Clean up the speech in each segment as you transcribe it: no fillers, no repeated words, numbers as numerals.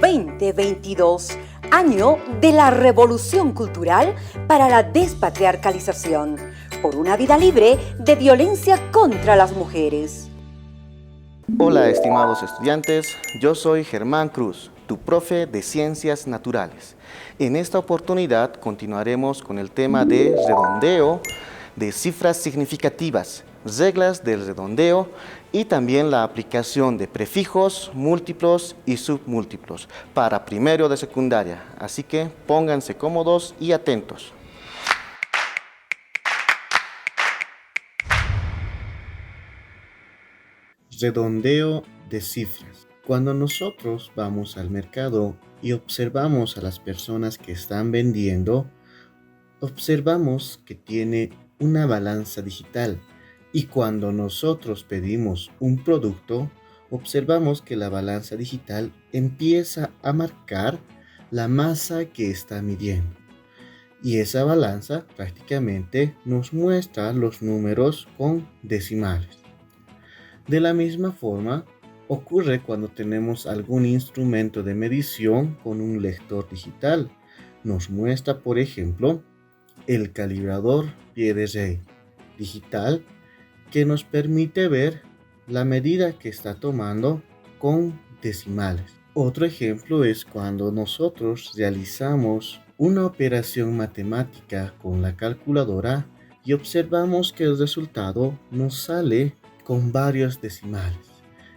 2022, año de la Revolución Cultural para la Despatriarcalización, por una vida libre de violencia contra las mujeres. Hola, estimados estudiantes, yo soy Germán Cruz, tu profe de Ciencias Naturales. En esta oportunidad continuaremos con el tema de redondeo, de cifras significativas, reglas del redondeo y también la aplicación de prefijos, múltiplos y submúltiplos para primero de secundaria. Así que pónganse cómodos y atentos. Redondeo de cifras. Cuando nosotros vamos al mercado y observamos a las personas que están vendiendo, observamos que tiene una balanza digital, y cuando nosotros pedimos un producto, observamos que la balanza digital empieza a marcar la masa que está midiendo. Y esa balanza prácticamente nos muestra los números con decimales. De la misma forma, ocurre cuando tenemos algún instrumento de medición con un lector digital. Nos muestra, por ejemplo, el calibrador pie de rey digital, que nos permite ver la medida que está tomando con decimales. Otro ejemplo es cuando nosotros realizamos una operación matemática con la calculadora y observamos que el resultado nos sale con varios decimales.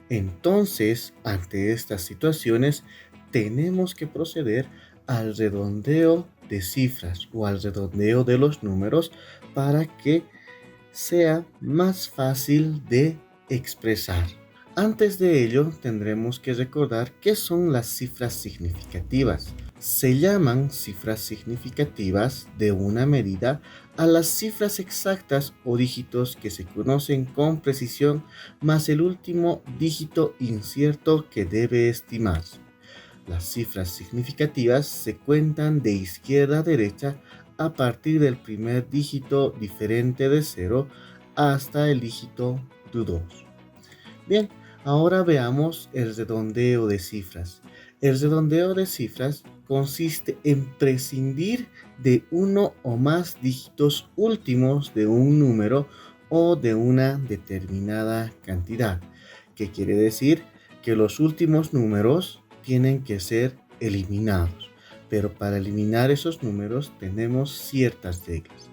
Entonces, ante estas situaciones, tenemos que proceder al redondeo de cifras o al redondeo de los números para que sea más fácil de expresar. Antes de ello, tendremos que recordar qué son las cifras significativas. Se llaman cifras significativas de una medida a las cifras exactas o dígitos que se conocen con precisión, más el último dígito incierto que debe estimarse. Las cifras significativas se cuentan de izquierda a derecha a partir del primer dígito diferente de 0 hasta el dígito 2. Bien, ahora veamos el redondeo de cifras. El redondeo de cifras consiste en prescindir de uno o más dígitos últimos de un número o de una determinada cantidad. ¿Qué quiere decir? Que los últimos números tienen que ser eliminados. Pero para eliminar esos números tenemos ciertas reglas.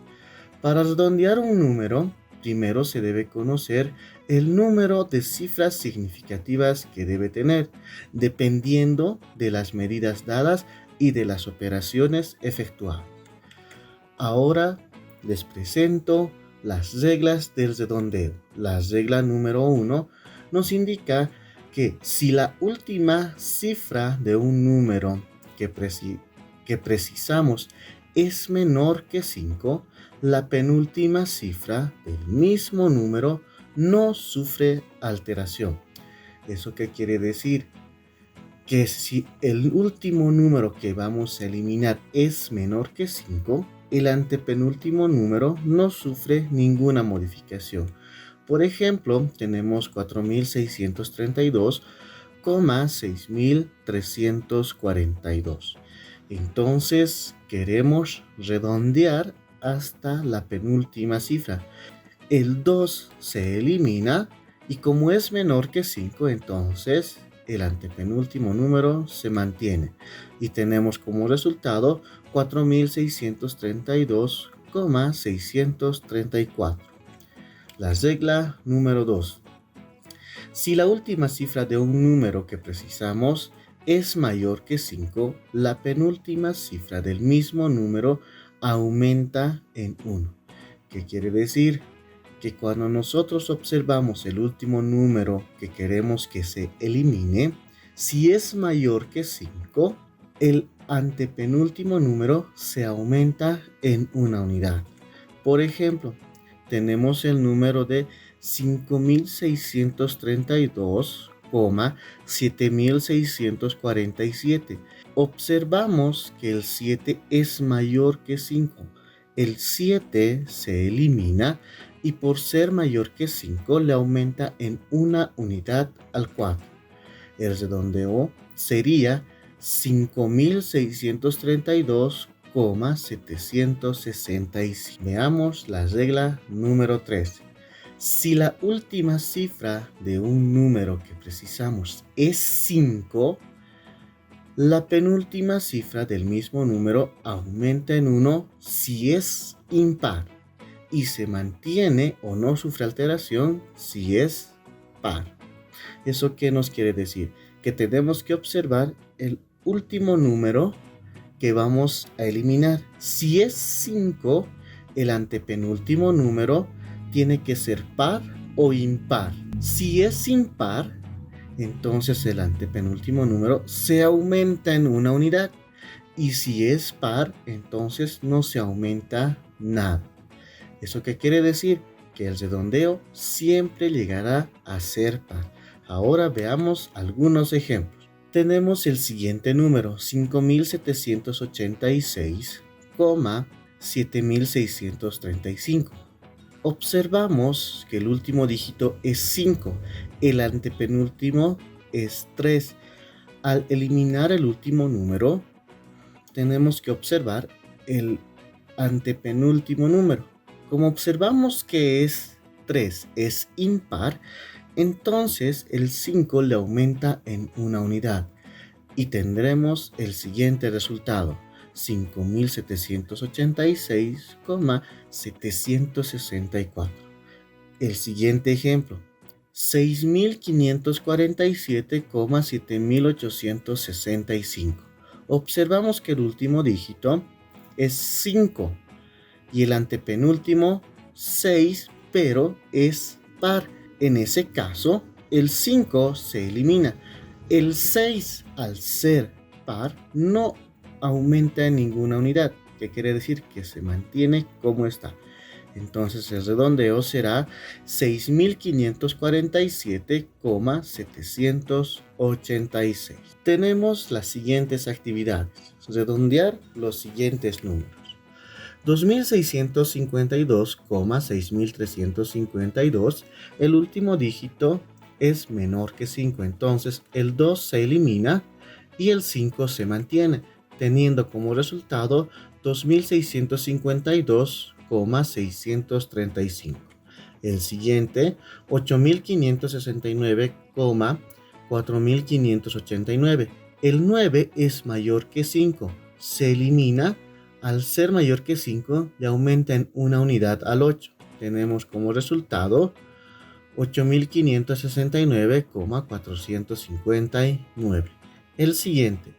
Para redondear un número, primero se debe conocer el número de cifras significativas que debe tener, dependiendo de las medidas dadas y de las operaciones efectuadas. Ahora les presento las reglas del redondeo. La regla número 1 nos indica que si la última cifra de un número que precisamos es menor que 5, la penúltima cifra del mismo número no sufre alteración. ¿Eso qué quiere decir? Que si el último número que vamos a eliminar es menor que 5, el antepenúltimo número no sufre ninguna modificación. Por ejemplo, tenemos 4632,6342. Entonces, queremos redondear hasta la penúltima cifra. El 2 se elimina y como es menor que 5, entonces el antepenúltimo número se mantiene. Y tenemos como resultado 4632,634. La regla número 2. Si la última cifra de un número que precisamos es mayor que 5, la penúltima cifra del mismo número aumenta en 1. ¿Qué quiere decir? Que cuando nosotros observamos el último número que queremos que se elimine, si es mayor que 5, el antepenúltimo número se aumenta en una unidad. Por ejemplo, tenemos el número de 5632,7647. Observamos que el 7 es mayor que 5. El 7 se elimina y por ser mayor que 5 le aumenta en una unidad al 4. El redondeo sería 5.632,765. Veamos la regla número 13. Si la última cifra de un número que precisamos es 5, la penúltima cifra del mismo número aumenta en 1 si es impar y se mantiene o no sufre alteración si es par. ¿Eso qué nos quiere decir? Que tenemos que observar el último número que vamos a eliminar. Si es 5, el antepenúltimo número tiene que ser par o impar. Si es impar, entonces el antepenúltimo número se aumenta en una unidad. Y si es par, entonces no se aumenta nada. ¿Eso qué quiere decir? Que el redondeo siempre llegará a ser par. Ahora veamos algunos ejemplos. Tenemos el siguiente número, 5.786,7.635. Observamos que el último dígito es 5, el antepenúltimo es 3. Al eliminar el último número, tenemos que observar el antepenúltimo número. Como observamos que es 3, es impar, entonces el 5 le aumenta en una unidad y tendremos el siguiente resultado, 5.786,764. El siguiente ejemplo, 6.547,7.865. Observamos que el último dígito es 5 y el antepenúltimo 6, pero es par. En ese caso, el 5 se elimina. El 6, al ser par, no aumenta en ninguna unidad. ¿Qué quiere decir? Que se mantiene como está. Entonces el redondeo será 6.547,786. Tenemos las siguientes actividades. Redondear los siguientes números. 2.652,6.352. El último dígito es menor que 5, entonces el 2 se elimina y el 5 se mantiene, teniendo como resultado 2.652,635. El siguiente, 8.569,4.589. El 9 es mayor que 5, se elimina. Al ser mayor que 5, le aumenta en una unidad al 8. Tenemos como resultado 8.569,459. El siguiente,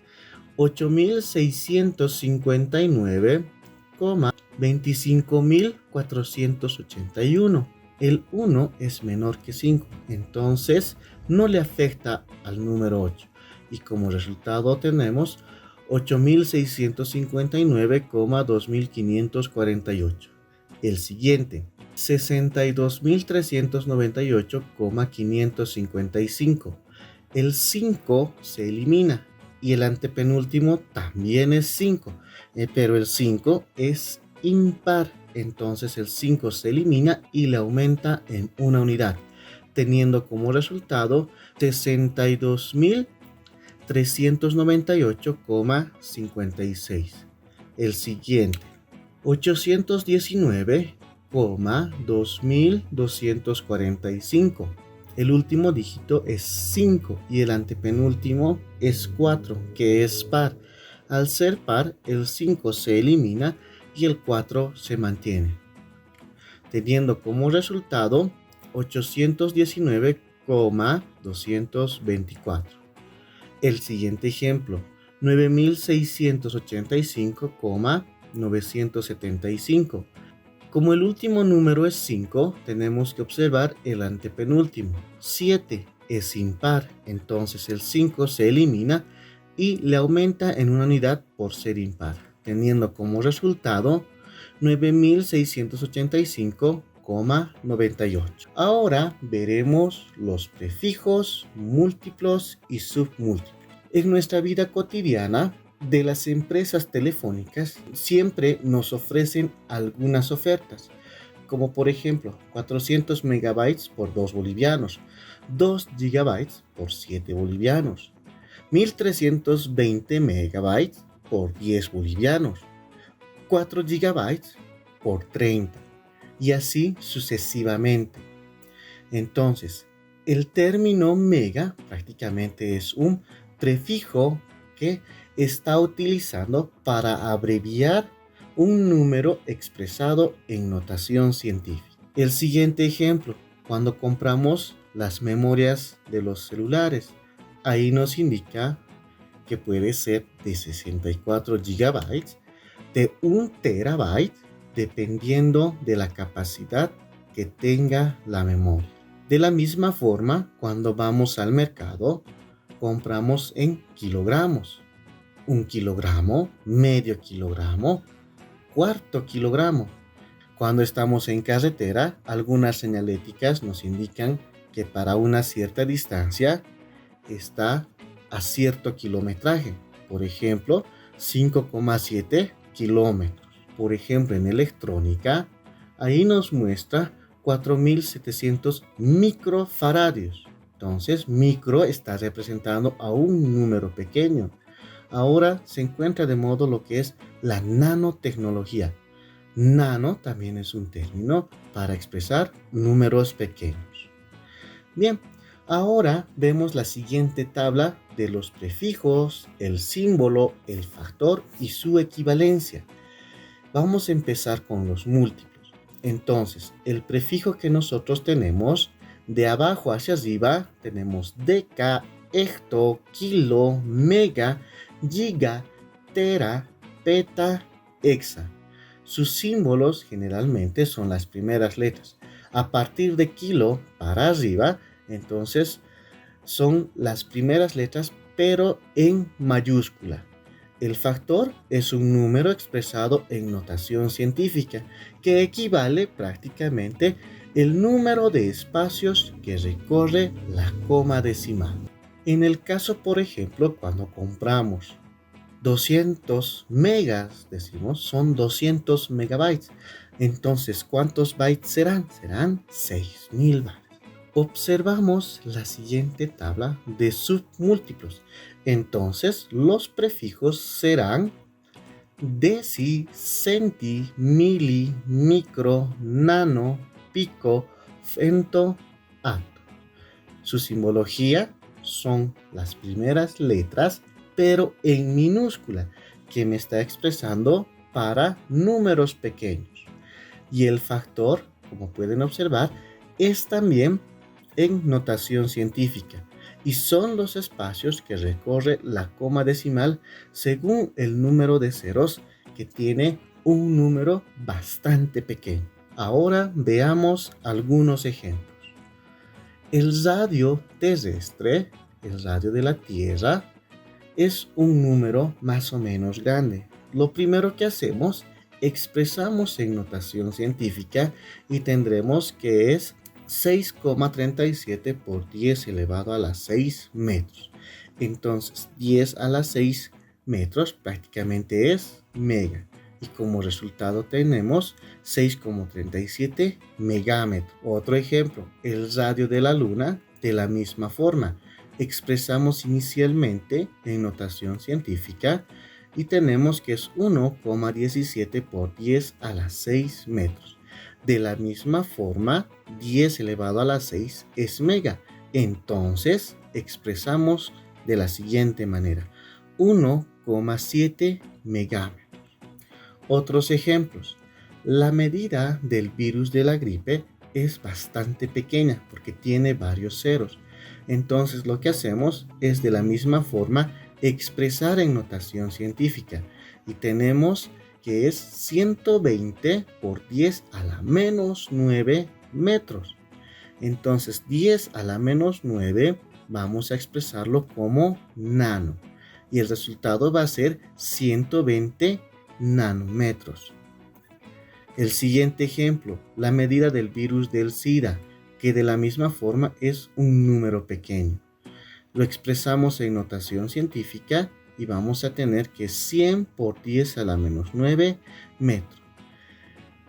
8.659,25.481. El 1 es menor que 5, entonces no le afecta al número 8. Y como resultado tenemos 8.659,2.548. El siguiente, 62.398,555. El 5 se elimina y el antepenúltimo también es 5, pero el 5 es impar, entonces el 5 se elimina y le aumenta en una unidad, teniendo como resultado 62.398,56. El siguiente, 819,2.245. El último dígito es 5 y el antepenúltimo es 4, que es par. Al ser par, el 5 se elimina y el 4 se mantiene, teniendo como resultado 819,224. El siguiente ejemplo, 9.685,975. Como el último número es 5, tenemos que observar el antepenúltimo. 7 es impar, entonces el 5 se elimina y le aumenta en una unidad por ser impar, teniendo como resultado 9.685,98. Ahora veremos los prefijos, múltiplos y submúltiplos. En nuestra vida cotidiana, de las empresas telefónicas siempre nos ofrecen algunas ofertas, como por ejemplo 400 megabytes por 2 bolivianos, 2 gigabytes por 7 bolivianos, 1320 megabytes por 10 bolivianos, 4 gigabytes por 30 y así sucesivamente. Entonces, el término mega prácticamente es un prefijo que está utilizando para abreviar un número expresado en notación científica. El siguiente ejemplo, cuando compramos las memorias de los celulares, ahí nos indica que puede ser de 64 gigabytes, de 1 terabyte, dependiendo de la capacidad que tenga la memoria. De la misma forma, cuando vamos al mercado, compramos en kilogramos. 1 kilogramo, medio kilogramo, cuarto kilogramo. Cuando estamos en carretera, algunas señaléticas nos indican que para una cierta distancia está a cierto kilometraje. Por ejemplo, 5,7 kilómetros. Por ejemplo, en electrónica, ahí nos muestra 4700 microfaradios. Entonces, micro está representando a un número pequeño. Ahora se encuentra de modo lo que es la nanotecnología. Nano también es un término para expresar números pequeños. Bien, ahora vemos la siguiente tabla de los prefijos, el símbolo, el factor y su equivalencia. Vamos a empezar con los múltiplos. Entonces, el prefijo que nosotros tenemos, de abajo hacia arriba, tenemos deca, hecto, kilo, mega, giga, tera, peta, hexa. Sus símbolos generalmente son las primeras letras. A partir de kilo para arriba, entonces son las primeras letras, pero en mayúscula. El factor es un número expresado en notación científica, que equivale prácticamente el número de espacios que recorre la coma decimal. En el caso, por ejemplo, cuando compramos 200 megas, decimos, son 200 megabytes. Entonces, ¿cuántos bytes serán? Serán 6000 bytes. Observamos la siguiente tabla de submúltiplos. Entonces, los prefijos serán deci, centi, mili, micro, nano, pico, femto, atto. Su simbología son las primeras letras, pero en minúscula, que me está expresando para números pequeños. Y el factor, como pueden observar, es también en notación científica y son los espacios que recorre la coma decimal según el número de ceros, que tiene un número bastante pequeño. Ahora veamos algunos ejemplos. El radio terrestre, el radio de la Tierra, es un número más o menos grande. Lo primero que hacemos, expresamos en notación científica y tendremos que es 6,37 por 10 elevado a la 6 metros. Entonces, 10 a la 6 metros prácticamente es mega. Y como resultado tenemos 6,37 megámetros. Otro ejemplo, el radio de la Luna, de la misma forma. Expresamos inicialmente en notación científica y tenemos que es 1,17 por 10 a la 6 metros. De la misma forma, 10 elevado a la 6 es mega. Entonces, expresamos de la siguiente manera: 1,7 megámetros. Otros ejemplos. La medida del virus de la gripe es bastante pequeña porque tiene varios ceros. Entonces lo que hacemos es de la misma forma expresar en notación científica y tenemos que es 120 por 10 a la menos 9 metros. Entonces 10 a la menos 9 vamos a expresarlo como nano y el resultado va a ser 120 nanómetros. El siguiente ejemplo, la medida del virus del SIDA, que de la misma forma es un número pequeño. Lo expresamos en notación científica y vamos a tener que 100 por 10 a la menos 9 metros.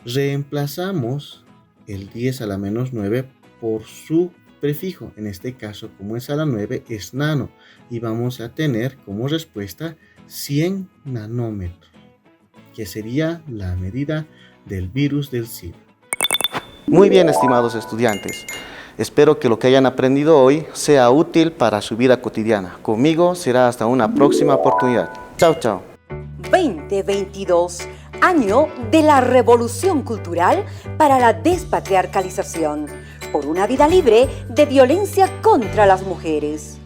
Reemplazamos el 10 a la menos 9 por su prefijo, en este caso como es a la 9, es nano y vamos a tener como respuesta 100 nanómetros, que sería la medida del virus del SIDA. Muy bien, estimados estudiantes. Espero que lo que hayan aprendido hoy sea útil para su vida cotidiana. Conmigo será hasta una próxima oportunidad. Chao, chao. 2022, año de la revolución cultural para la despatriarcalización, por una vida libre de violencia contra las mujeres.